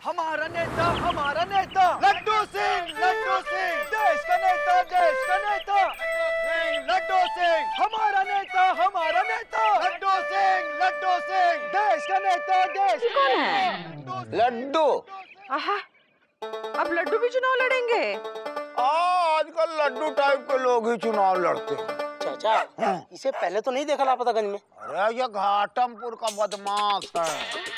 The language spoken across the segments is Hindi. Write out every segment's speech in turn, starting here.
हमारा नेता लड्डू सिंह देश का नेता लड्डू सिंह हमारा नेता लड्डू सिंह देश का नेता कौन है? लड्डू। आहा, अब लड्डू भी चुनाव लड़ेंगे? आजकल लड्डू टाइप के लोग ही चुनाव लड़ते हैं। चाचा, इसे पहले तो नहीं देखा लापतागंज में। अरे ये घाटमपुर का बदमाश है।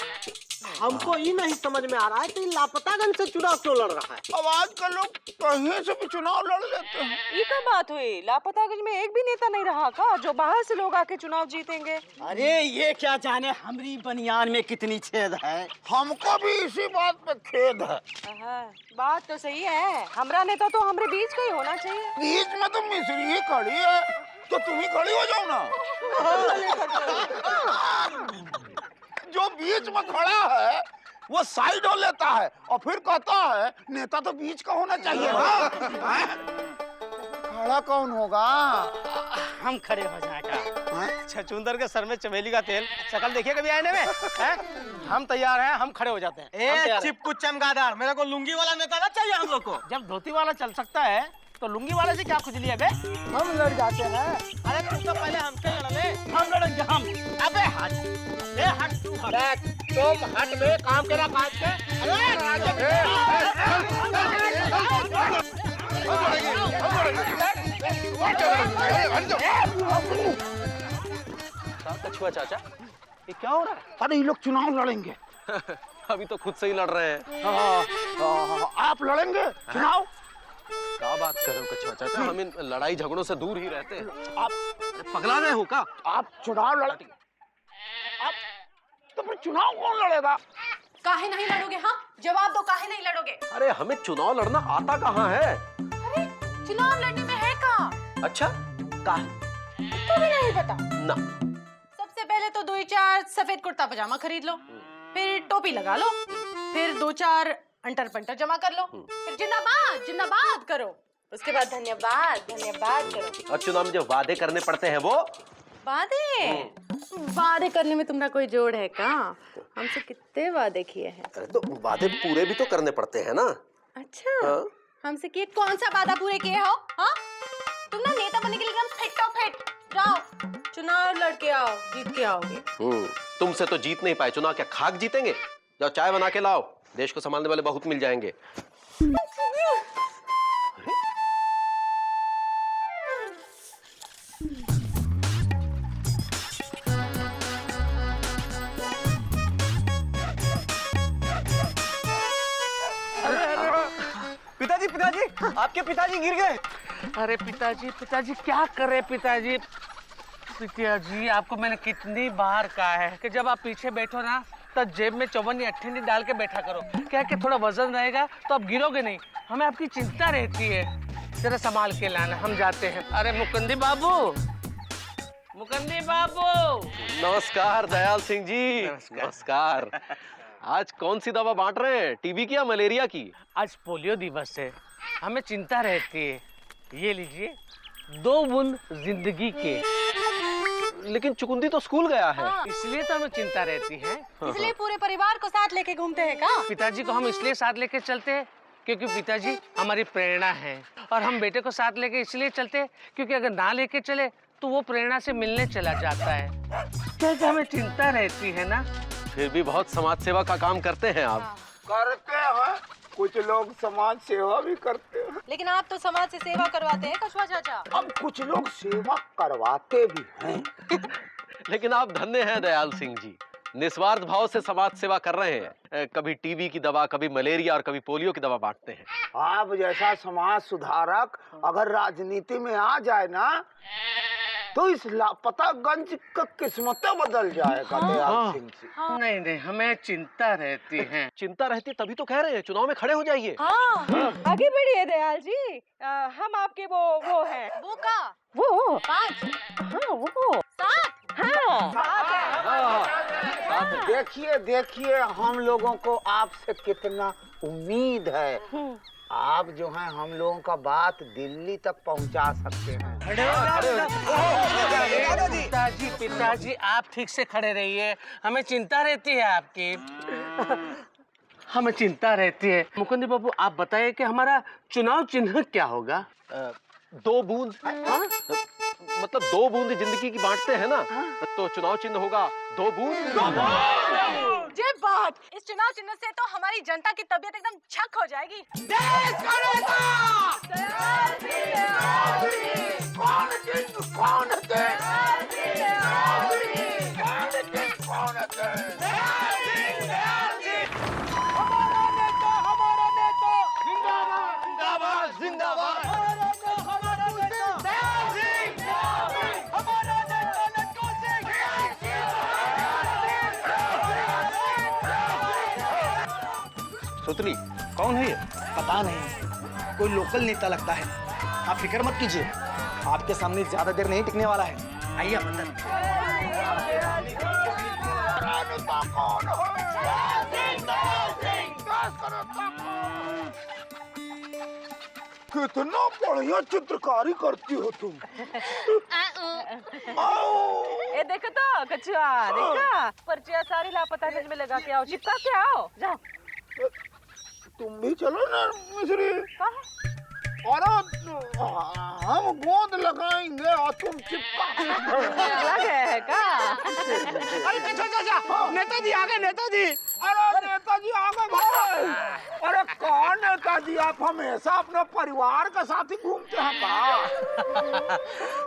हमको ये नहीं समझ में आ रहा है कि लापतागंज से चुनाव क्यों लड़ रहा है। अब आजकल लोग कहीं से भी चुनाव लड़ लेते हैं। ये क्या बात हुई? लापतागंज में एक भी नेता नहीं रहा का जो बाहर से लोग आके चुनाव जीतेंगे? अरे ये क्या जाने हमारी बनियान में कितनी छेद है। हमको भी इसी बात पे खेद है। आहा, बात तो सही है, हमारा नेता तो हमारे बीच का ही होना चाहिए। बीच में तो मिश्री ही खड़ी है, तो तुम ही खड़ी हो जाओ ना। जो बीच में खड़ा है वो साइड हो लेता है और फिर कहता है नेता तो बीच का होना चाहिए ना। खड़ा कौन होगा? हम खड़े हो जाएगा। छछूंदर के सर में चमेली का तेल, शकल देखिए कभी आईने में है? हम तैयार हैं, हम खड़े हो जाते हैं। चिपकू चमगादड़, मेरे को लुंगी वाला नेता ना चाहिए हम लोग को। जब धोती वाला चल सकता है तो लुंगी वाले से क्या खुजली है बे? हम लड़ जाते हैं। अरे तुम तो पहले हमसे लड़ ले। हम लड़ेंगे हम। अबे हट, ले हट तू हट। तुम हट बे, काम तेरा काज के। कछुआ चाचा, ये क्या हो रहा है? अरे ये लोग चुनाव लड़ेंगे। अभी तो खुद से ही लड़ रहे हैं। आप लड़ेंगे चुनाव? क्या बात कर रहे हो कछुआ चाचा, हम इन लड़ाई झगड़ों से दूर ही रहते हैं। आप पगला रहे हो क्या? आप चुनाव लड़ेंगे? आप तो फिर चुनाव कौन लड़ेगा? काहे नहीं लड़ोगे? हाँ, जवाब दो, काहे नहीं लड़ोगे? अरे हमें चुनाव लड़ना आता कहाँ है? अरे चुनाव लड़ने में है का? अच्छा, का तो भी नहीं पता ना। सबसे पहले तो 2-4 सफेद कुर्ता पजामा खरीद लो, फिर टोपी लगा लो, फिर 2-4 अंटर पंटर जमा कर लो, फिर जिंदाबाद जिंदाबाद करो, उसके बाद धन्यवाद करो। और चुनाव में जो वादे करने पड़ते हैं वो वादे करने में तुम्हारा कोई जोड़ है का? हमसे कितने वादे किए हैं। अरे तो वादे पूरे भी तो करने पड़ते हैं ना। अच्छा, हाँ? हमसे किए कौन सा वादा पूरे किए हो? हाँ, तुम ना नेता बनने के लिए एकदम फिट हो फिट। जाओ चुनाव लड़के आओ, जीत के आओगे। तुमसे तो जीत नहीं पाए, चुनाव क्या खाक जीतेंगे? जाओ चाय बना के लाओ, देश को संभालने वाले बहुत मिल जाएंगे। पिताजी, आपके पिताजी गिर गए। अरे पिताजी क्या कर रहे पिताजी? पिताजी आपको मैंने कितनी बार कहा है कि जब आप पीछे बैठो ना तो जेब में 54 या 58 डाल के बैठा करो। क्या कि थोड़ा वजन रहेगा तो आप गिरोगे नहीं। हमें आपकी चिंता रहती है, जरा संभाल के लाना। हम जाते हैं। अरे मुकंदी बाबू। नमस्कार दयाल सिंह जी। नमस्कार। आज कौन सी दवा बांट रहे हैं, टीबी की या मलेरिया की? आज पोलियो दिवस है, हमें चिंता रहती है। ये लीजिए 2 बूंद जिंदगी के। लेकिन चुकुंदी तो स्कूल गया है। इसलिए तो हमें चिंता रहती है। इसलिए पूरे परिवार को साथ लेके घूमते हैं का? पिताजी को हम इसलिए साथ लेके चलते हैं क्योंकि पिताजी हमारी प्रेरणा है, और हम बेटे को साथ लेके इसलिए चलते हैं क्योंकि अगर ना लेके चले तो वो प्रेरणा से मिलने चला जाता है। क्योंकि हमें चिंता रहती है ना। फिर भी बहुत समाज सेवा का काम करते हैं आप। करते हैं, कुछ लोग समाज सेवा भी करते हैं। लेकिन आप तो समाज से सेवा करवाते हैं कछुआ चाचा। अब कुछ लोग सेवा करवाते भी हैं। लेकिन आप धन्य हैं दयाल सिंह जी, निस्वार्थ भाव से समाज सेवा कर रहे हैं। कभी टीबी की दवा, कभी मलेरिया और कभी पोलियो की दवा बांटते हैं। आप जैसा समाज सुधारक अगर राजनीति में आ जाए ना तो इस लापतागंज का किस्मत बदल जाएगा। दयाल सिंह जी, नहीं, हमें चिंता रहती है। चिंता रहती तभी तो कह रहे हैं चुनाव में खड़े हो जाइए। हाँ, आगे बढ़िए दयाल जी। हम आपके वो हैं। वो का? वो 5 हाँ, वो 7 हाँ। देखिए हम लोगों को आपसे कितना उम्मीद है। आप जो हैं हम लोगों का बात दिल्ली तक पहुंचा सकते हैं। पिताजी आप ठीक से खड़े रहिए, हमें चिंता रहती है आपकी। हमें चिंता रहती है। मुकुंद बाबू आप बताइए कि हमारा चुनाव चिन्ह क्या होगा? 2 बूंद। हाँ? मतलब 2 बूंद जिंदगी की बांटते हैं ना, तो चुनाव चिन्ह होगा 2 बूंद। जे बात, इस चुनाव चिन्ह से तो हमारी जनता की तबीयत एकदम छक हो जाएगी। सुतली, कौन है ये? पता नहीं, कोई लोकल नेता लगता है। आप फिक्र मत कीजिए, आपके सामने ज्यादा देर नहीं टिकने वाला है। आइए आप अंदर। कितना बढ़िया चित्रकारी करती हो तुम। ए देखो तो कछुआ, देखा पर्चियां सारी लापतागंज में लगा के आओ, चिपका के आओ, जाओ। तुम भी चलो ना मिश्री। और हम गोद लगाएंगे और तुम चिपका। लग है का? अरे चाचा, नेताजी आ गए, नेताजी। अरे नेताजी आ गए भाई। अरे कौन नेताजी, आप हमेशा अपने परिवार के साथ ही घूमते हैं का?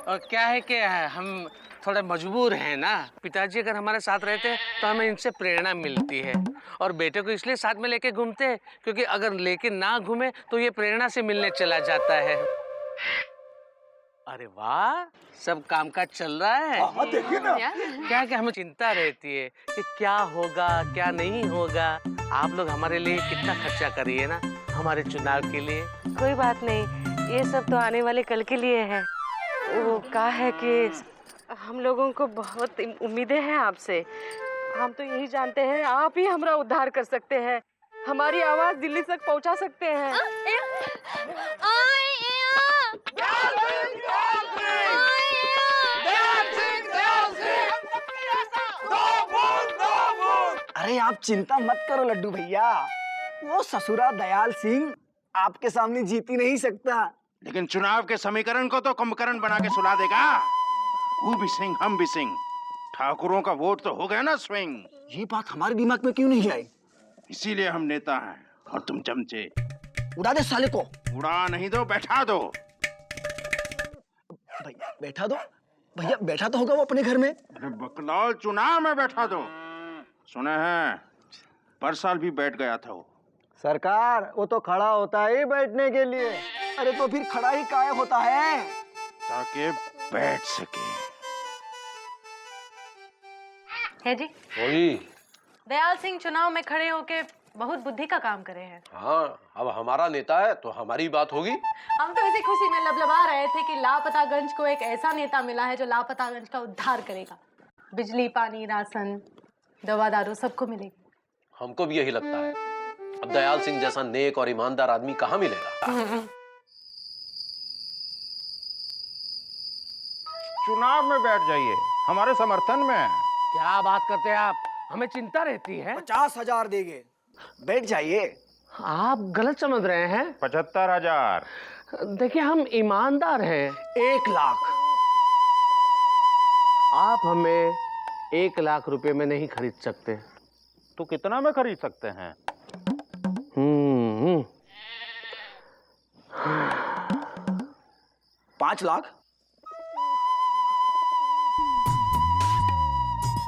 और क्या है कि हम थोड़ा मजबूर हैं ना। पिताजी अगर हमारे साथ रहते हैं तो हमें इनसे प्रेरणा मिलती है, और बेटे को इसलिए साथ में लेके घूमते हैं क्योंकि अगर लेके ना घूमे तो ये प्रेरणा से मिलने चला जाता है। अरे वाह, सब काम काज चल रहा है। हाँ, देखिए ना। क्या क्या हमें चिंता रहती है कि क्या होगा क्या नहीं होगा। आप लोग हमारे लिए कितना खर्चा करिए ना हमारे चुनाव के लिए। कोई बात नहीं, ये सब तो आने वाले कल के लिए है। वो क्या है कि हम लोगों को बहुत उम्मीदें हैं आपसे। हम तो यही जानते हैं आप ही हमारा उद्धार कर सकते हैं, हमारी आवाज दिल्ली तक पहुंचा सकते हैं। अरे आप चिंता मत करो लड्डू भैया, वो ससुरा दयाल सिंह आपके सामने जीत ही नहीं सकता। लेकिन चुनाव के समीकरण को तो कुंभकर्ण बना के सुला देगा। वो भी सिंह, हम भी सिंह। ठाकुरों का वोट तो हो गया ना स्विंग। ये बात हमारे दिमाग में क्यों नहीं आई? इसीलिए हम नेता हैं और तुम चमचे। उड़ा दे साले को। उड़ा नहीं दो, बैठा दो। भैया बैठा दो, भैया बैठा तो होगा वो अपने घर में। अरे बकलौल, चुनाव में बैठा दो। सुने हैं पर साल भी बैठ गया था वो। सरकार, वो तो खड़ा होता है बैठने के लिए। अरे तो फिर खड़ा ही काहे होता है? ताकि बैठ सके। है जी, वही। दयाल सिंह चुनाव में खड़े होके बहुत बुद्धि का काम करे हैं। हाँ, अब हमारा नेता है तो हमारी बात होगी। हम तो इसी खुशी में लबलबा रहे थे कि लापतागंज को एक ऐसा नेता मिला है जो लापतागंज का उद्धार करेगा। बिजली, पानी, राशन, दवा दारू सबको मिलेगी। हमको भी यही लगता है। अब दयाल सिंह जैसा नेक और ईमानदार आदमी कहाँ मिलेगा। चुनाव में बैठ जाइए, हमारे समर्थन में। क्या बात करते हैं आप, हमें चिंता रहती है। 50,000 देंगे, बैठ जाइए। आप गलत समझ रहे हैं। 75,000। देखिए हम ईमानदार हैं। 1 लाख। आप हमें 1 लाख रुपए में नहीं खरीद सकते। तो कितना में खरीद सकते हैं? 5 लाख।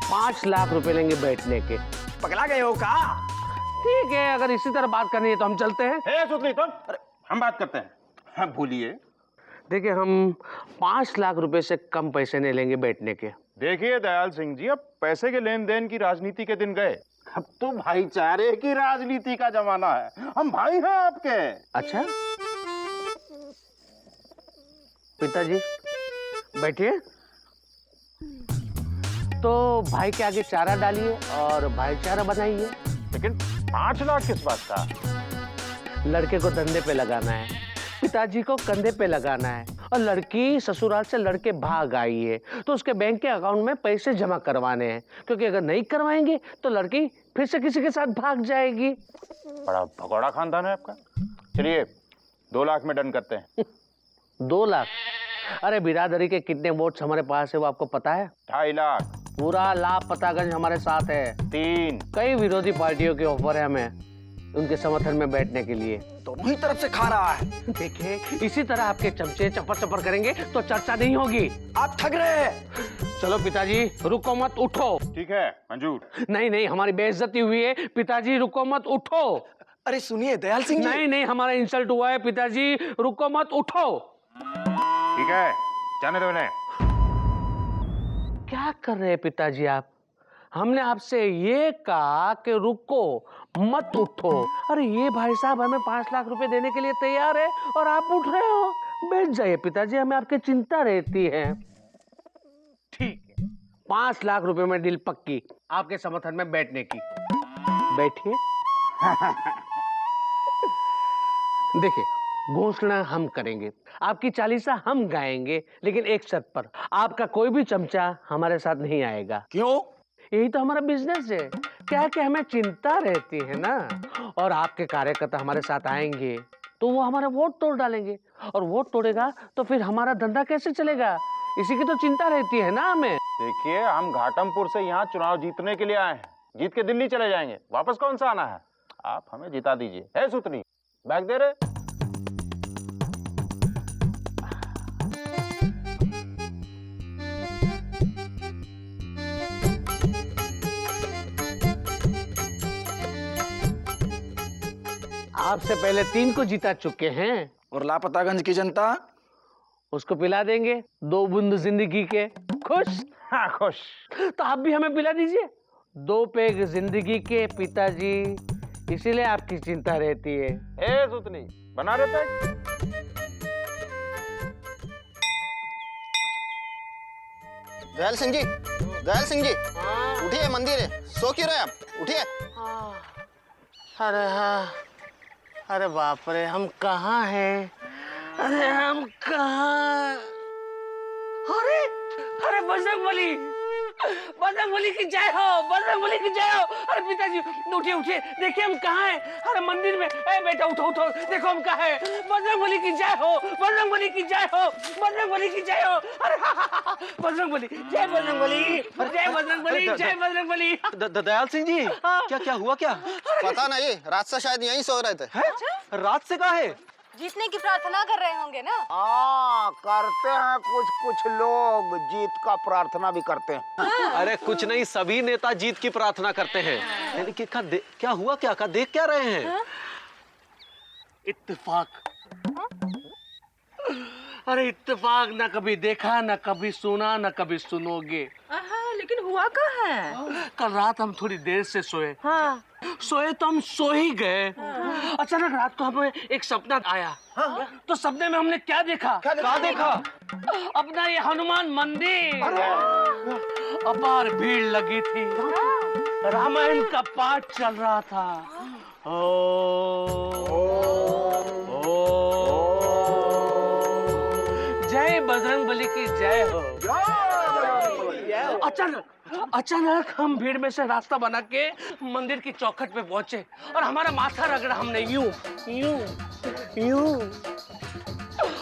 5 लाख रुपए लेंगे बैठने के। पगला गए हो का? ठीक है, अगर इसी तरह बात करनी है तो हम चलते हैं। हे सुतली, तुम हम बात करते हैं। हाँ भूलिए। देखिए हम 5 लाख रुपए से कम पैसे नहीं लेंगे बैठने के। देखिए दयाल सिंह जी, अब पैसे के लेन देन की राजनीति के दिन गए। अब तो भाईचारे की राजनीति का जमाना है। हम भाई हैं आपके। अच्छा पिताजी बैठिए। तो भाई के आगे चारा डालिए और भाईचारा बनाइए। लेकिन 5 लाख किस बात का? लड़के को धंधे पे लगाना है, पिताजी को कंधे पे लगाना है, और लड़की ससुराल से लड़के भाग आई है, तो उसके बैंक के अकाउंट में पैसे जमा करवाने हैं, क्योंकि अगर नहीं करवाएंगे तो लड़की फिर से किसी के साथ भाग जाएगी। बड़ा भगोड़ा खानदान है आपका। चलिए 2 लाख में डन करते हैं। 2 लाख? अरे बिरादरी के कितने वोट्स हमारे पास है वो आपको पता है? 2.5 लाख। पूरा लापतागंज हमारे साथ है। 3। कई विरोधी पार्टियों के ऑफर है हमें उनके समर्थन में बैठने के लिए। दोनों ही तरफ से खा रहा है। देखिए इसी तरह आपके चमचे चपर चपर करेंगे तो चर्चा नहीं होगी। आप ठग रहे हैं। चलो पिताजी रुको मत, उठो। ठीक है मंजूर। नहीं हमारी बेइज्जती हुई है पिताजी, रुको मत, उठो। अरे सुनिए दयाल सिंह जी। नहीं हमारा इंसल्ट हुआ है पिताजी, रुको मत, उठो। ठीक है जाने दो इन्हें। क्या कर रहे हैं पिताजी आप? हमने आपसे ये कहा कि रुको मत, उठो। अरे ये भाई साहब हमें 5 लाख रुपए देने के लिए तैयार है और आप उठ रहे हो। बैठ जाइए पिताजी, हमें आपकी चिंता रहती है। ठीक है 5 लाख रुपए में डील पक्की, आपके समर्थन में बैठने की। बैठिए। देखिए घोषणा हम करेंगे, आपकी चालीसा हम गाएंगे, लेकिन एक शर्त पर, आपका कोई भी चमचा हमारे साथ नहीं आएगा। क्यों? यही तो हमारा बिजनेस है। क्या कि हमें चिंता रहती है ना, और आपके कार्यकर्ता हमारे साथ आएंगे तो वो हमारे वोट तोड़ डालेंगे, और वोट तोड़ेगा तो फिर हमारा धंधा कैसे चलेगा, इसी की तो चिंता रहती है ना हमें। देखिए हम घाटमपुर से यहाँ चुनाव जीतने के लिए आए हैं, जीत के दिल्ली चले जाएंगे, वापस कौन सा आना है। आप हमें जिता दीजिए। है सूत्री बैग दे रहे? आपसे पहले 3 को जीता चुके हैं, और लापतागंज की जनता? उसको पिला देंगे 2 बूंद जिंदगी के। खुश? हाँ खुश। तो आप भी हमें पिला दीजिए 2 पेग जिंदगी के पिताजी, इसीलिए आपकी चिंता रहती है। ए सूत्री बना रहे पैक? दयाल सिंह जी उठिए, मंदिर है, सो क्यों रहे आप? उठिए। अरे हाँ, अरे बाप रे, हम कहाँ हैं? अरे हम कहाँ? अरे बजरंगबली की जय हो, बजरंगबली की जय हो। अरे पिताजी उठिए, देखिए हम कहाँ हैं? अरे मंदिर में। ए बेटा उठो, देखो हम कहाँ हैं? बजरंगबली की जय हो, बजरंगबली की जय हो, बजरंगबली की जय हो। अरे बजरंगबली, जय बजरंगबली, जय बजरंगबली, जय बजरंगबली। दयाल सिंह जी क्या हुआ? क्या पता नहीं, रात से शायद यहीं सो रहे थे। रात से कहा है? जीतने की प्रार्थना कर रहे होंगे ना? हाँ करते हैं, कुछ लोग जीत का प्रार्थना भी करते हैं। अरे कुछ नहीं, सभी नेता जीत की प्रार्थना करते हैं। क्या हुआ? क्या देख क्या रहे हैं? इत्तेफाक। अरे इत्तेफाक ना कभी देखा, ना कभी सुना, ना कभी सुनोगे। लेकिन हुआ क्या है? कल रात हम थोड़ी देर से सोए। हाँ। सोए तो हम सो ही गए। अचानक रात को हमें एक सपना आया। तो सपने में हमने क्या देखा? क्या देखा? अपना ये हनुमान मंदिर, अपार भीड़ लगी थी, रामायण का पाठ चल रहा था। जय बजरंगबली की जय हो। अचानक हम भीड़ में से रास्ता बना के मंदिर की चौखट पे पहुंचे और हमारा माथा रगड़ा हमने यूं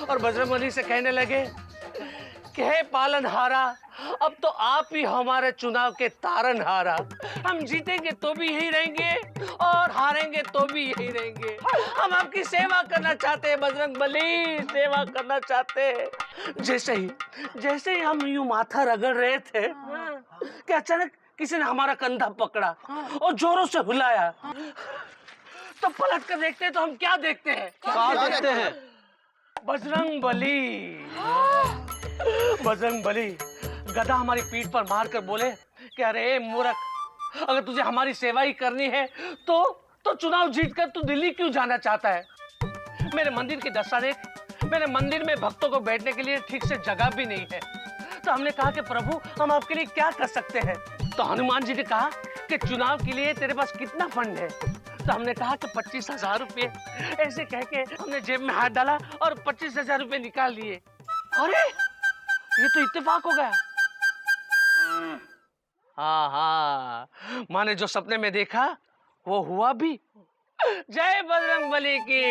और बजरंगबली से कहने लगे कि हे पालनहारा, अब तो आप ही हमारे चुनाव के तारनहारा। हम जीतेंगे तो भी यही रहेंगे और हारेंगे तो भी यही रहेंगे। हम आपकी सेवा करना चाहते हैं बजरंगबली, सेवा करना चाहते हैं। जैसे ही हम यूं माथा रगड़ रहे थे कि अचानक किसी ने हमारा कंधा पकड़ा और जोरों से हिलाया। तो पलट कर देखते हैं तो हम क्या देखते हैं? क्या देखते हैं? बजरंगबली गदा हमारी पीठ पर मार कर बोले कि अरे मूर्ख, अगर तुझे हमारी सेवा ही करनी है तो चुनाव जीतकर तू दिल्ली क्यों जाना चाहता है? मेरे मंदिर की दशा देख, मेरे मंदिर में भक्तों को बैठने के लिए ठीक से जगह भी नहीं है। तो हमने कहा कि प्रभु हम आपके लिए क्या कर सकते हैं? तो हनुमान जी ने कहा कि चुनाव के लिए तेरे पास कितना फंड है? तो हमने कहा कि 25,000 रुपये। ऐसे कह के हमने जेब में हाथ डाला और 25,000 रुपये निकाल लिए। अरे ये तो इत्तेफाक हो गया। हाँ हाँ, माने जो सपने में देखा वो हुआ भी। जय बजरंगबली की।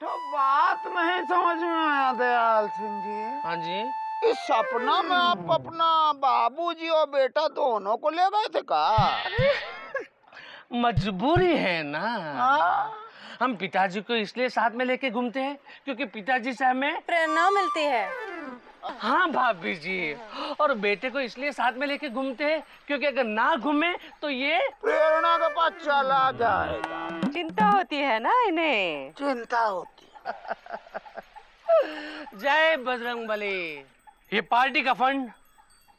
तो बात नहीं समझ में आया दयाल सिंह जी। हाँ जी। इस सपना में आप अपना बाबूजी और बेटा दोनों को ले गए थे का? मजबूरी है ना। हम पिताजी को इसलिए साथ में लेके घूमते हैं क्योंकि पिताजी से हमें प्रेरणा मिलती है। हाँ भाभी जी, और बेटे को इसलिए साथ में लेके घूमते हैं क्योंकि अगर ना घूमे तो ये प्रेरणा के पास चला जाएगा। चिंता होती है ना इन्हें। चिंता होती है। जय बजरंगबली। ये पार्टी का फंड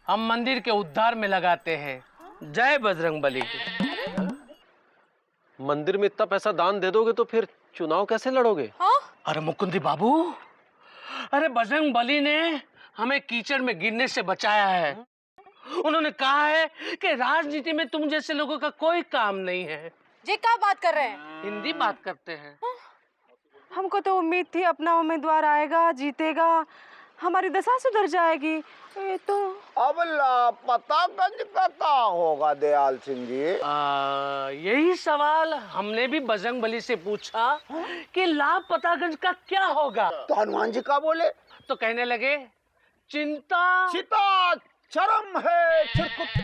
हम मंदिर के उद्धार में लगाते हैं। जय बजरंगबली की। मंदिर में इतना पैसा दान दे दोगे तो फिर चुनाव कैसे लड़ोगे? हाँ? अरे मुकुंदी बाबू, अरे बजरंगबली ने हमें कीचड़ में गिरने से बचाया है। उन्होंने कहा है कि राजनीति में तुम जैसे लोगों का कोई काम नहीं है। जी क्या बात कर रहे हैं? हिंदी बात करते हैं। हमको तो उम्मीद थी अपना उम्मीदवार आएगा, जीतेगा, हमारी दशा सुधर जाएगी। ये तो अब लापतागंज का क्या होगा दयाल सिंह जी? यही सवाल हमने भी बजरंगबली से पूछा कि लापतागंज का क्या होगा। तो हनुमान जी का बोले? तो कहने लगे चिंता चिता चरम है चिरकुट।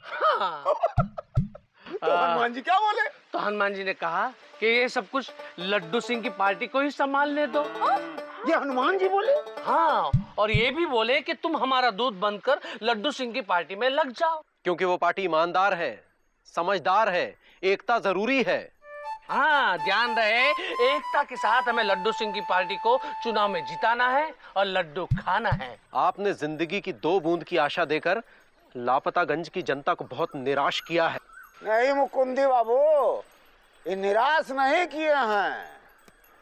हाँ। तो हनुमान जी क्या बोले? तो हनुमान जी ने कहा कि ये सब कुछ लड्डू सिंह की पार्टी को ही संभालने दो। ये हनुमान जी बोले? हाँ, और ये भी बोले कि तुम हमारा दूध बनकर लड्डू सिंह की पार्टी में लग जाओ। क्योंकि वो पार्टी ईमानदार है, समझदार है, एकता जरूरी है। हाँ, ध्यान रहे, एकता के साथ हमें लड्डू सिंह की पार्टी को चुनाव में जिताना है और लड्डू खाना है। आपने जिंदगी की 2 बूंद की आशा देकर लापतागंज की जनता को बहुत निराश किया है। नहीं मुकुंदी बाबू, ये निराश नहीं किए हैं,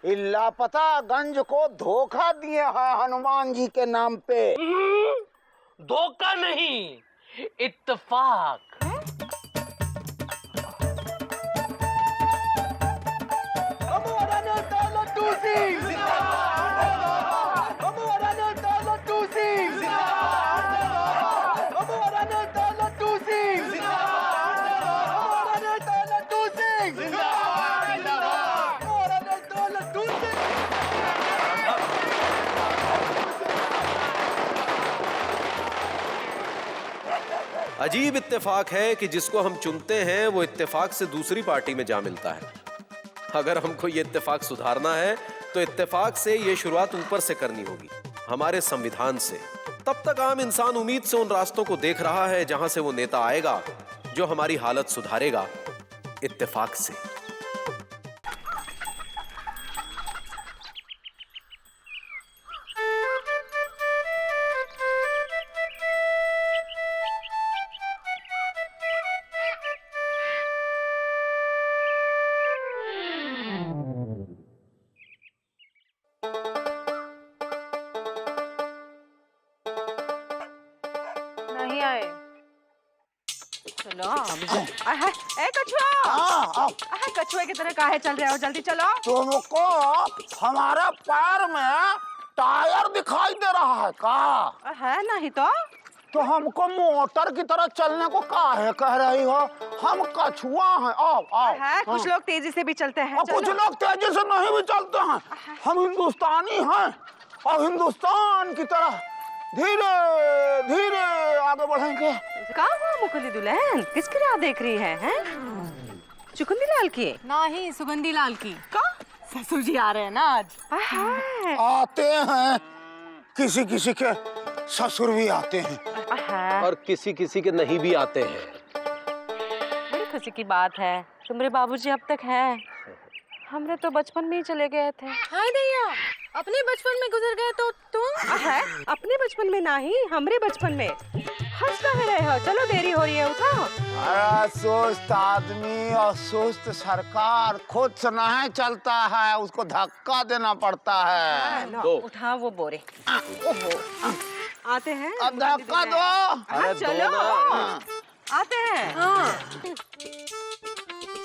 ये लापतागंज को धोखा दिए हैं हनुमान जी के नाम पे। धोखा नहीं, इत्तेफाक। अजीब इत्तेफाक है कि जिसको हम चुनते हैं वो इत्तेफाक से दूसरी पार्टी में जा मिलता है। अगर हमको ये इत्तेफाक सुधारना है तो इत्तेफाक से ये शुरुआत ऊपर से करनी होगी, हमारे संविधान से। तब तक आम इंसान उम्मीद से उन रास्तों को देख रहा है जहां से वो नेता आएगा जो हमारी हालत सुधारेगा, इत्तेफाक से। नहीं आए। चलो ए कछुआ, कछुए की तरह काहे चल रहे हो? जल्दी चलो। तुमको हमारा पैर में टायर दिखाई दे रहा है का? है नहीं तो हमको मोटर की तरह चलने को काहे कह रही हो? हम कछुआ हैं। आओ आओ। है, कुछ लोग तेजी से भी चलते हैं। और कुछ लोग तेजी से नहीं भी चलते हैं। हम हिंदुस्तानी हैं और हिंदुस्तान की तरह धीरे धीरे आगे बढ़ेंगे। कहाँ हुआ मुकुंदी दुल्हन? किसकी राह देख रही है? चुकुंदी लाल की? नहीं, सुगंधी लाल की। का ससुर जी आ रहे हैं ना आज। आते हैं, किसी किसी के ससुर भी आते हैं और किसी किसी के नहीं भी आते हैं। बड़ी खुशी की बात है, तुम्हारे बाबूजी अब तक हैं। हमरे तो बचपन में ही चले गए थे। हाय दैया, अपने बचपन में गुजर गए तो तुम? है, अपने बचपन में नहीं, हमरे बचपन में। हंस कहे रहे हो? चलो देरी हो रही है, उठाओ। अरे सुस्त आदमी और सुस्त सरकार खुद से नहीं चलता है, उसको धक्का देना पड़ता है। उठाओ वो बोरे। आते हैं। अब धक्का दो। अरे चलो, आते हैं।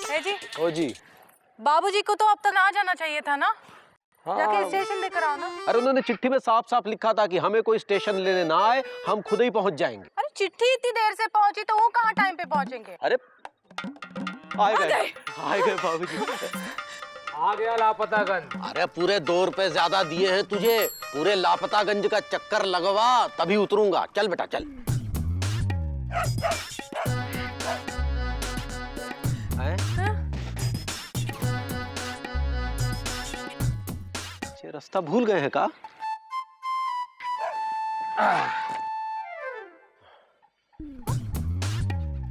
है जी। ओ जी, बाबूजी को तो अब तक आ जाना चाहिए था ना? जाके स्टेशन लेकर आओ ना। अरे उन्होंने चिट्ठी में साफ साफ लिखा था कि हमें कोई स्टेशन लेने ना आए, हम खुद ही पहुंच जाएंगे। अरे चिट्ठी इतनी देर से पहुंची तो वो कहाँ टाइम पे पहुंचेंगे? अरे आए गए बाबूजी। आ गया लापतागंज। अरे पूरे 2 रुपए ज्यादा दिए हैं तुझे, पूरे लापतागंज का चक्कर लगवा तभी उतरूंगा। चल बेटा चल। ये रास्ता भूल गए हैं का?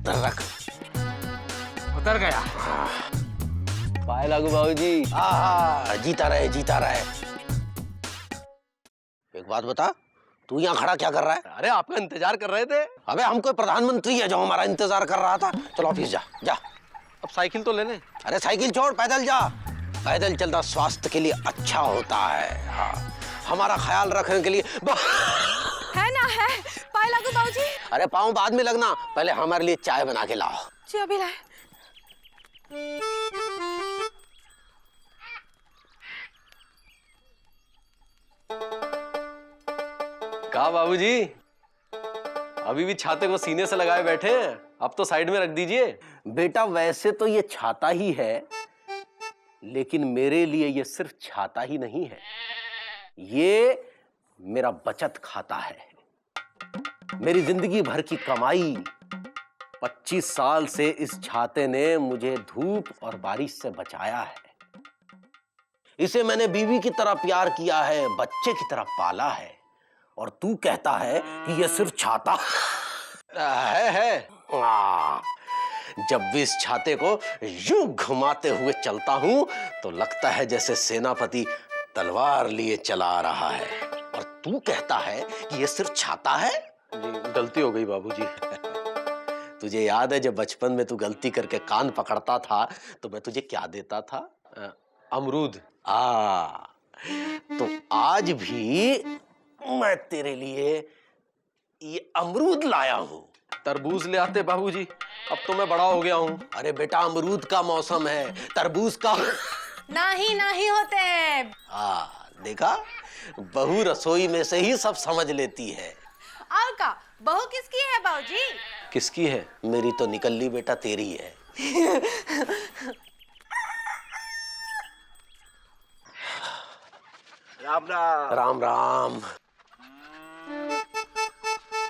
रख। उतर गया। पाए लागू बाबूजी। जीता रहे जीता रहे। एक बात बता, तू यहाँ खड़ा क्या कर रहा है? अरे आपका इंतजार कर रहे थे। अबे हम कोई प्रधानमंत्री है जो हमारा इंतजार कर रहा था? चलो ऑफिस जा जा। अब साइकिल तो ले ले। अरे साइकिल छोड़, पैदल जा। पैदल चलना स्वास्थ्य के लिए अच्छा होता है। हाँ, हमारा ख्याल रखने के लिए है ना है। पाए लागू बाबूजी। अरे पाँव बाद में लगना, पहले हमारे लिए चाय बना के लाओ। जी अभी लाए। कहा बाबूजी, अभी भी छाते को सीने से लगाए बैठे हैं? अब तो साइड में रख दीजिए। बेटा वैसे तो ये छाता ही है, लेकिन मेरे लिए ये सिर्फ छाता ही नहीं है, ये मेरा बचत खाता है। मेरी जिंदगी भर की कमाई 25 साल से इस छाते ने मुझे धूप और बारिश से बचाया है। इसे मैंने बीवी की तरह प्यार किया है, बच्चे की तरह पाला है, और तू कहता है कि ये सिर्फ छाता है। जब भी इस छाते को यूं घुमाते हुए चलता हूं तो लगता है जैसे सेनापति तलवार लिए चला आ रहा है, और तू कहता है कि ये सिर्फ छाता है। जी गलती हो गई बाबूजी। तुझे याद है जब बचपन में तू गलती करके कान पकड़ता था तो मैं तुझे क्या देता था? अमरूद। तो आज भी मैं तेरे लिए ये अमरूद लाया हूं। तरबूज ले आते बाबूजी, अब तो मैं बड़ा हो गया हूं। अरे बेटा अमरूद का मौसम है, तरबूज का नहीं होते। देखा, बहू रसोई में से ही सब समझ लेती है। और का बहू किसकी है बाबूजी? किसकी है? मेरी तो निकल ली बेटा, तेरी है। राम राम। राम राम।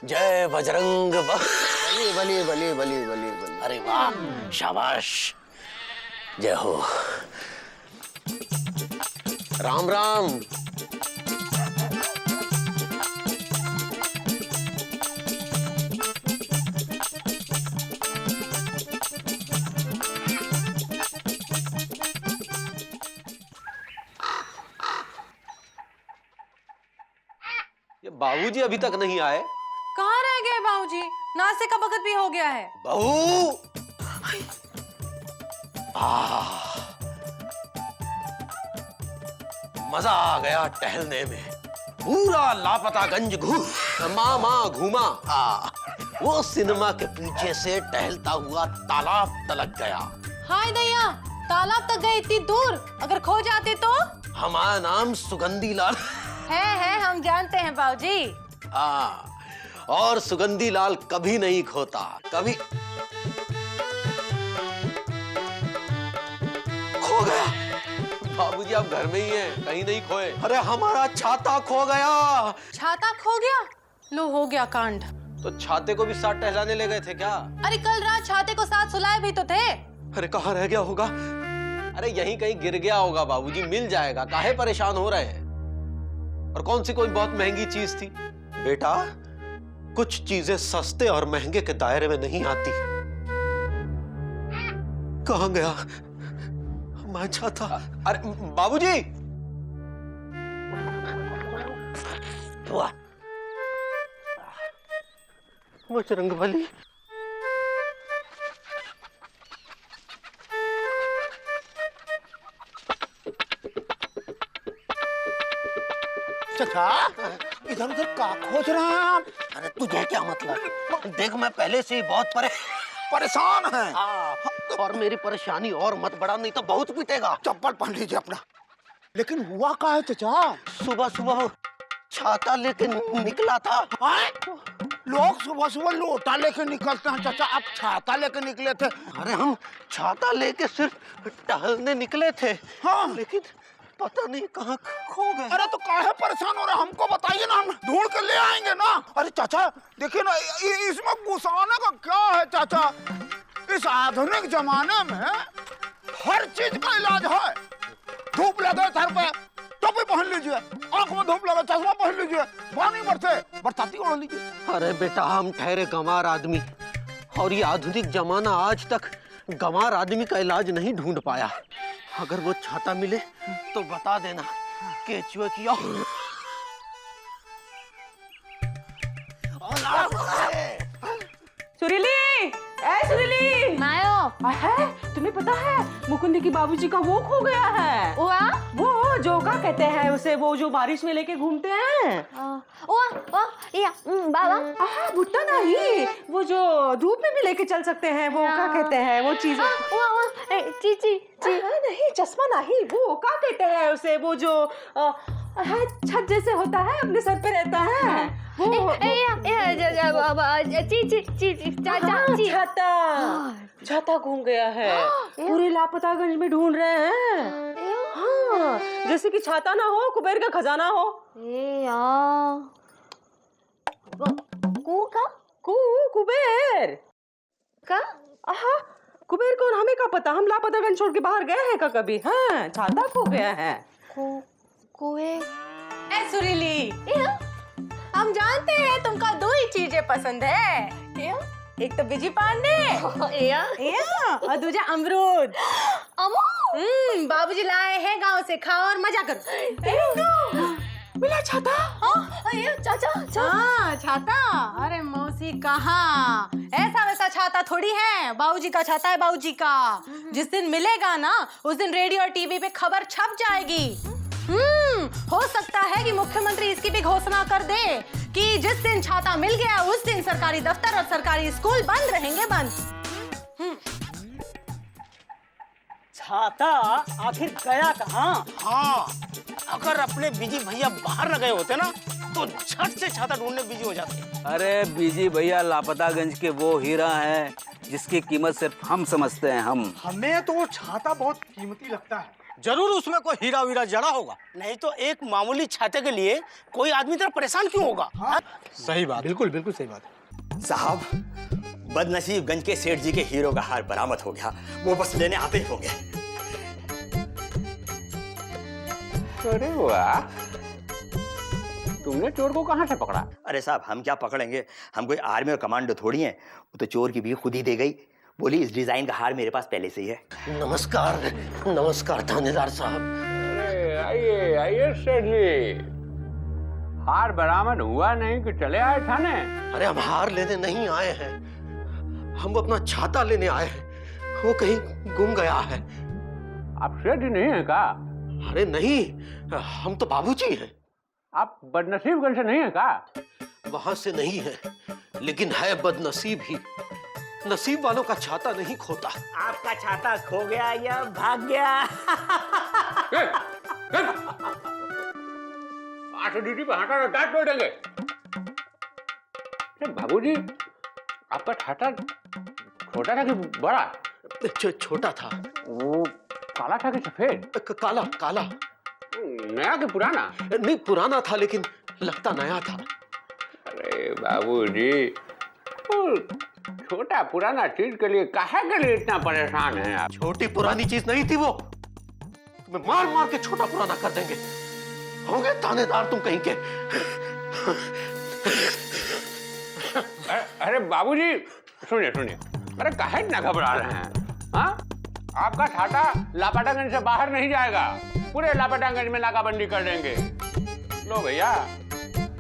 जय बजरंग बली बली बली बली बली बली। अरे वाह, शाबाश, जय हो। राम राम। ये बाबूजी अभी तक नहीं आए। कहाँ रह गए बाबूजी? नाश्ते का वक्त भी हो गया है। बहू, मजा आ गया टहलने में। पूरा लापतागंज घूमा। वो सिनेमा के पीछे से टहलता हुआ तालाब तलक गया। हाय दैया, तालाब तक गए इतनी दूर, अगर खो जाते तो? हमारा नाम सुगंधी लाल है हम जानते हैं बाबूजी। और सुगंधी लाल कभी नहीं खोता, कभी। खो गया। बाबूजी आप घर में ही हैं, कहीं नहीं खोए। अरे हमारा छाता खो गया। छाता खो गया? लो हो गया कांड। तो छाते को भी साथ टहलाने ले गए थे क्या? अरे कल रात छाते को साथ सुलाए भी तो थे। अरे कहाँ रह गया होगा? अरे यहीं कहीं गिर गया होगा बाबूजी, मिल जाएगा, काहे परेशान हो रहे हैं? और कौन सी कोई बहुत महंगी चीज थी? बेटा कुछ चीजें सस्ते और महंगे के दायरे में नहीं आती। कहाँ गया मैं छाता? अरे बाबूजी, बजरंगबली। चाचा, इधर उधर का खोज रहे हैं आप? अरे तुझे क्या मतलब? देख मैं पहले से ही बहुत परेशान हैं। और मेरी परेशानी और मत बढ़ा, नहीं तो बहुत पीटेगा। चप्पल पहन लीजिए अपना। लेकिन हुआ का है चाचा? सुबह सुबह छाता लेके निकला था। आए? लोग सुबह सुबह लोटा लेके निकलते हैं चाचा, आप छाता लेके निकले थे? अरे हम छाता लेके सिर्फ टहलने निकले थे। हाँ। लेकिन पता नहीं कहाँ खो गए। अरे तो काहे परेशान हो रहे, हमको बताइए ना, हम ढूंढ के ले आएंगे ना। अरे चाचा देखिए ना, इसमें गुस्साने का क्या है चाचा? इस आधुनिक जमाने में हर चीज का इलाज है। धूप लगे सर पे टोपी पहन लीजिए, आंख में धूप लगे चश्मा पहन लीजिए, पानी बरसे बरसाती ओढ़ लीजिए। अरे बेटा हम ठहरे गंवार आदमी, और ये आधुनिक जमाना आज तक गंवार आदमी का इलाज नहीं ढूंढ पाया। अगर वो छाता मिले तो बता देना। केचुए किया सुरीली, ए सुरीली, मायो है तुम्हें पता है मुकुंद की बाबूजी का वो खो गया है। वो जो का कहते हैं उसे, वो जो बारिश में लेके घूमते हैं। बाबा भुट्टा नहीं, वो जो धूप में भी लेके चल सकते हैं, वो क्या कहते हैं वो चीज? चीची नहीं, चश्मा नहीं, वो क्या कहते हैं उसे, वो जो है छत जैसे होता है, अपने सर पे रहता है वो। छाता घूम गया है, पूरे लापतागंज में ढूंढ रहे हैं। हाँ, जैसे कि छाता ना हो, कुबेर का खजाना हो। कुबेर का? आहा, कुबेर कौन, हमें क्या पता, हम लापतागंज छोड़ के बाहर गए हैं का कभी? हाँ, छाता खो गया है। ए सुरीली, हम जानते हैं तुमको दो ही चीजें पसंद है, एक तो बिजी पांडे और दूजा अमरूद। बाबूजी लाए हैं गांव से, खाओ और मजा करो। मिला छाता? चाचा हाँ छाता। अरे मौसी कहाँ, ऐसा वैसा छाता थोड़ी है, बाबूजी का छाता है, बाबूजी का। जिस दिन मिलेगा ना उस दिन रेडियो और टीवी पे खबर छप जाएगी। हो सकता है कि मुख्यमंत्री इसकी भी घोषणा कर दे कि जिस दिन छाता मिल गया उस दिन सरकारी दफ्तर और सरकारी स्कूल बंद रहेंगे, बंद। छाता आखिर गया कहाँ? हाँ, अगर अपने बिजी भैया बाहर न गए होते ना तो झट से छाता ढूंढने बिजी हो जाते। अरे बिजी भैया लापतागंज के वो हीरा हैं जिसकी कीमत सिर्फ हम समझते हैं। हमें तो वो छाता बहुत कीमती लगता है। जरूर उसमें कोई हीरा वीरा जड़ा होगा, नहीं तो एक मामूली छाते के लिए कोई आदमी इतना परेशान क्यों होगा? हाँ? सही बात, बिल्कुल बिल्कुल सही बात। साहब, बदनसीबगंज के सेठ जी के हीरो का हार बरामद हो गया, वो बस लेने आते ही होंगे। अरे वाह, तुमने चोर को कहाँ से पकड़ा? अरे साहब, हम क्या पकड़ेंगे, हम कोई आर्मी और कमांडो थोड़ी हैं। वो तो चोर की भी खुद ही दे गई, बोली इस डिजाइन का हार मेरे पास पहले से ही है। नमस्कार, नमस्कार थानेदार साहब। अरे आइए आइए सेठ जी, हार बरामद हुआ नहीं कि चले आए थाने? अरे हम हार लेने नहीं आए हैं, हम अपना छाता लेने आए हैं, वो कहीं गुम गया है। आप सेठ जी नहीं है का? अरे नहीं, हम तो बाबूजी हैं। आप बदनसीबगंज से नहीं है का? वहां से नहीं है, लेकिन है बदनसीब ही। नसीब वालों का छाता नहीं खोता। आपका छाता खो गया या भाग गया? ड्यूटी पे हटा डांट तोड़ देंगे। बाबूजी, आपका छाता छोटा था कि बड़ा? छोटा था। वो काला था कि सफेद? काला काला। नया कि पुराना? नहीं, पुराना था लेकिन लगता नया था। अरे बाबूजी, छोटा पुराना चीज के लिए काहे के लिए इतना परेशान हैं आप? छोटी पुरानी चीज नहीं थी वो, तुम्हें मार मार के छोटा पुराना कर देंगे। होंगे थानेदार तुम कहीं के। अरे बाबूजी सुनिए सुनिए, अरे काहे इतना घबरा रहे हैं? हाँ, आपका छाता लापतागंज से बाहर नहीं जाएगा, पूरे लापतागंज में नाकाबंदी कर देंगे। लो भैया,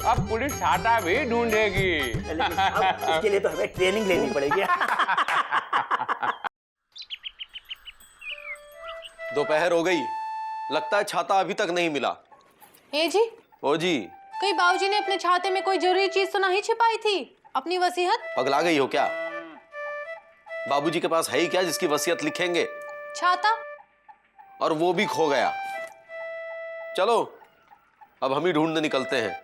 अब पुलिस छाता भी ढूंढेगी। इसके लिए तो हमें ट्रेनिंग लेनी पड़ेगी। दोपहर हो गई, लगता है छाता अभी तक नहीं मिला। ए जी, ओ जी, कहीं बाबूजी ने अपने छाते में कोई जरूरी चीज तो नहीं छिपाई थी, अपनी वसीयत? पगला गई हो क्या? बाबूजी के पास है ही क्या जिसकी वसीयत लिखेंगे? छाता। और वो भी खो गया। चलो अब हम ही ढूंढने निकलते हैं।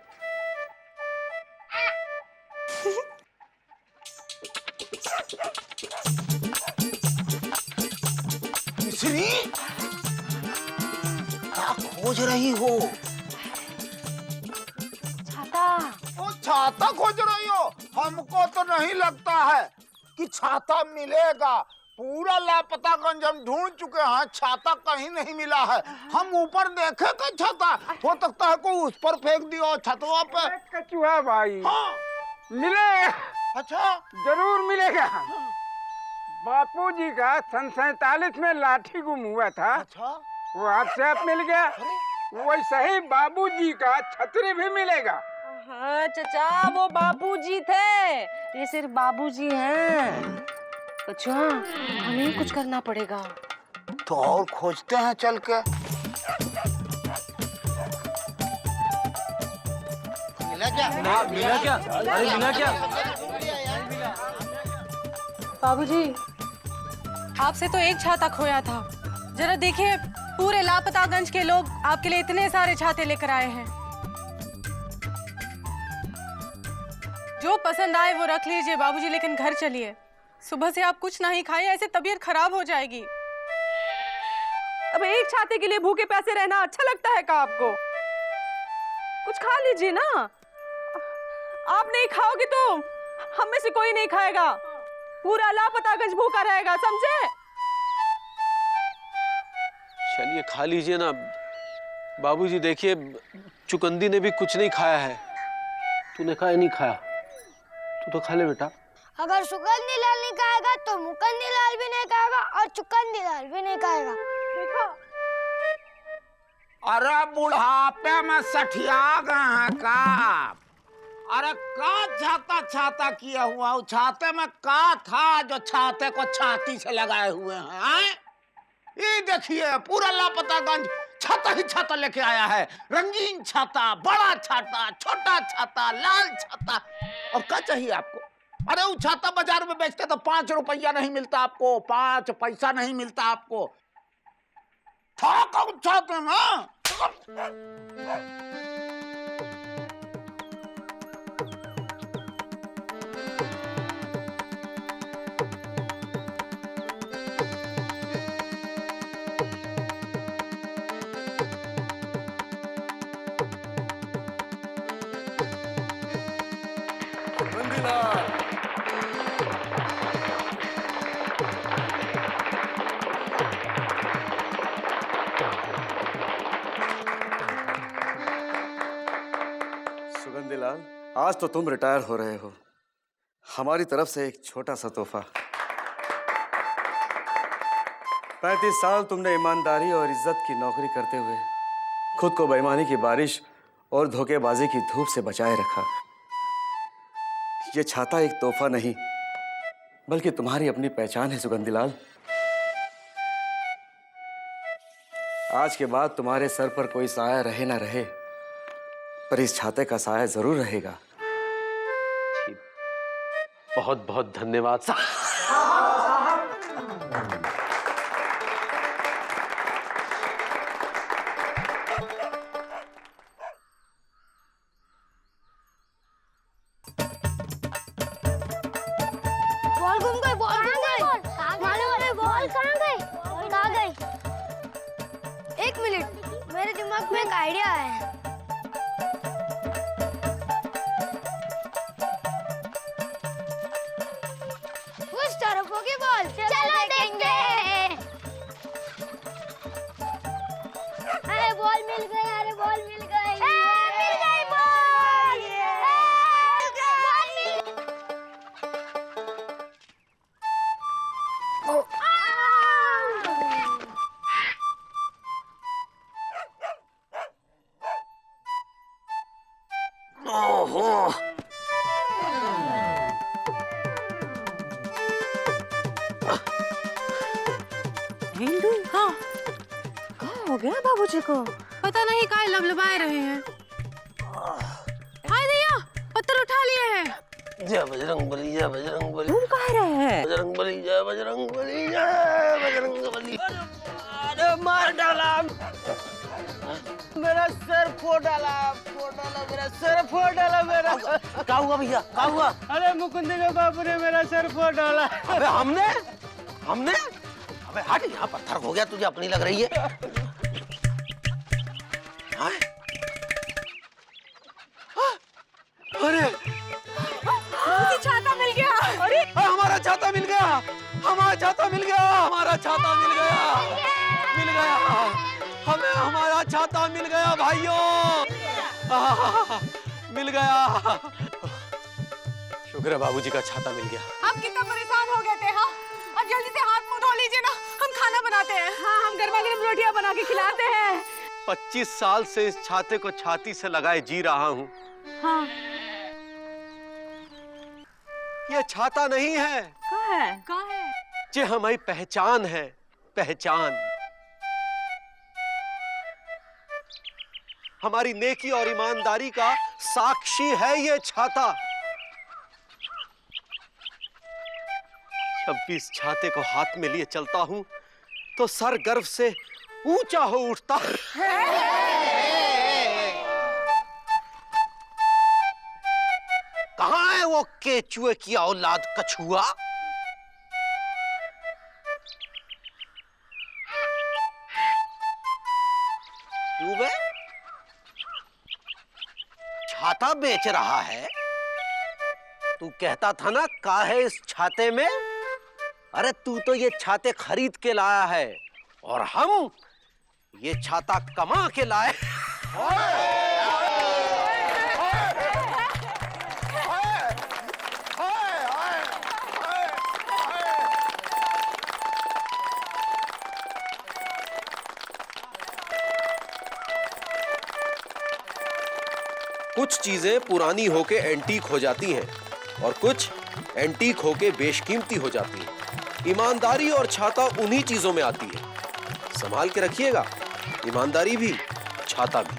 मिश्री, क्या खोज रही हो? छाता। वो छाता खोज रही हो? हमको तो नहीं लगता है कि छाता मिलेगा। पूरा लापतागंज हम ढूंढ चुके हैं, छाता कहीं नहीं मिला है। हम ऊपर देखे कि छाता हो सकता है कोई उस पर फेंक दियो छतवा पे। कचुआ भाई, हाँ मिले। अच्छा जरूर मिलेगा। बापूजी का सन 47 में लाठी गुम हुआ था। अच्छा वो आपसे आप मिल गया। वैसे ही बाबूजी का छतरी भी मिलेगा। हाँ चचा, वो बाबूजी थे, ये सिर्फ बाबूजी हैं। अच्छा, हमें कुछ करना पड़ेगा। तो और खोजते हैं चल के। मिला क्या? मिला क्या? अरे मिला क्या? बाबूजी, आपसे तो एक छाता खोया था। जरा देखिए, पूरे लापतागंज के लोग आपके लिए इतने सारे छाते लेकर आए हैं। जो पसंद आए वो रख लीजिए बाबूजी, लेकिन घर चलिए। सुबह से आप कुछ नहीं खाए, ऐसे तबीयत खराब हो जाएगी। अब एक छाते के लिए भूखे प्यासे रहना अच्छा लगता है क्या आपको? कुछ खा लीजिए ना। आप नहीं खाओगे तो हम में से कोई नहीं खाएगा। पूरा लापतागंज भूखा रहेगा, समझे? चलिए खा लीजिए ना। बाबूजी देखिए, चुकंदी ने भी कुछ नहीं खाया है। तूने खाया नहीं खाया? तू तो खा ले बेटा। अगर सुगंधी लाल नहीं खाएगा तो मुकंदी लाल भी नहीं खाएगा और चुकंदी लाल भी नहीं खाएगा। देखो। अरे बुढ़ापे में सठिया गए हैं का? अरे का छाता छाता किया हुआ? छाते में का था जो छाते को छाती से लगाए हुए हैं? ये देखिए, पूरा लापतागंज छाता ही छाता लेके आया है। रंगीन छाता, बड़ा छाता, छोटा छाता, लाल छाता। और क्या चाहिए आपको? अरे वो छाता बाजार में बेचते तो 5 रुपया नहीं मिलता आपको, 5 पैसा नहीं मिलता आपको। था कौन छाते में? सुगंधीलाल, आज तो तुम रिटायर हो रहे हो। हमारी तरफ से एक छोटा सा तोहफा। 35 साल तुमने ईमानदारी और इज्जत की नौकरी करते हुए खुद को बेईमानी की बारिश और धोखेबाजी की धूप से बचाए रखा। ये छाता एक तोहफा नहीं, बल्कि तुम्हारी अपनी पहचान है सुगंधीलाल। आज के बाद तुम्हारे सर पर कोई साया रहे ना रहे, पर इस छाते का साया जरूर रहेगा। बहुत बहुत धन्यवाद साहब। बॉल घूम गई, बॉल घूम गई। मालूम है बॉल कहाँ गई? कहाँ गई? 1 मिनट, मेरे दिमाग में एक आइडिया है। उस तरफ होगी बॉल, चलो देखेंगे। अरे बॉल मिल गई, अरे बॉल मिल गई, मिल गई बॉल। बॉल मिल ओहो, हिंदू? हाँ। क्या हो गया बाबूजी को? पता नहीं काय लबलबाए रहे हैं। हाय दैया, पत्थर उठा लिए हैं। जय बजरंग बली, जय बजरंग बली। तुम कह रहे हैं? बजरंग बली, जय बजरंग बली, जय बजरंग बली। अरे मार डाला मेरा मेरा सर फोड़ डाला मेरा सर फोड़ डाला मेरा। क्या हुआ भैया, क्या हुआ? अरे मुकुंद के बाबू ने मेरा सर फोड़ डाला। अबे हमने अबे हट, यहाँ पत्थर हो गया, तुझे अपनी लग रही है। हाँ? अरे छाता मिल गया। अरे हमारा छाता मिल गया, हमारा छाता मिल गया, हमारा छाता मिल गया, मिल गया हमें, हमारा छाता मिल गया भाइयों, मिल गया। शुक्र है बाबूजी का छाता मिल गया। आप कितना परेशान हो गए थे? हाँ, अब जल्दी से हाथ मुंह धो लीजिए ना, हम खाना बनाते हैं। हाँ, हम गर्मा गर्म रोटियां बना के खिलाते हैं। 25 साल से इस छाते को छाती से लगाए जी रहा हूँ। हाँ। ये छाता नहीं है, कहाँ है? कहाँ है? ये हमारी पहचान है, पहचान। हमारी नेकी और ईमानदारी का साक्षी है ये छाता। जब भी इस छाते को हाथ में लिए चलता हूं तो सर गर्व से ऊंचा हो उठता। कहां है वो केचुए की औलाद कछुआ? क्यों बे? छाता बेच रहा है? तू कहता था ना का है इस छाते में? अरे तू तो ये छाते खरीद के लाया है और हम ये छाता कमा के लाए। कुछ चीजें पुरानी होके एंटीक हो जाती हैं और कुछ एंटीक होके बेशकीमती हो जाती हैं। ईमानदारी और छाता उन्हीं चीजों में आती है। संभाल के रखिएगा, ईमानदारी भी, छाता भी।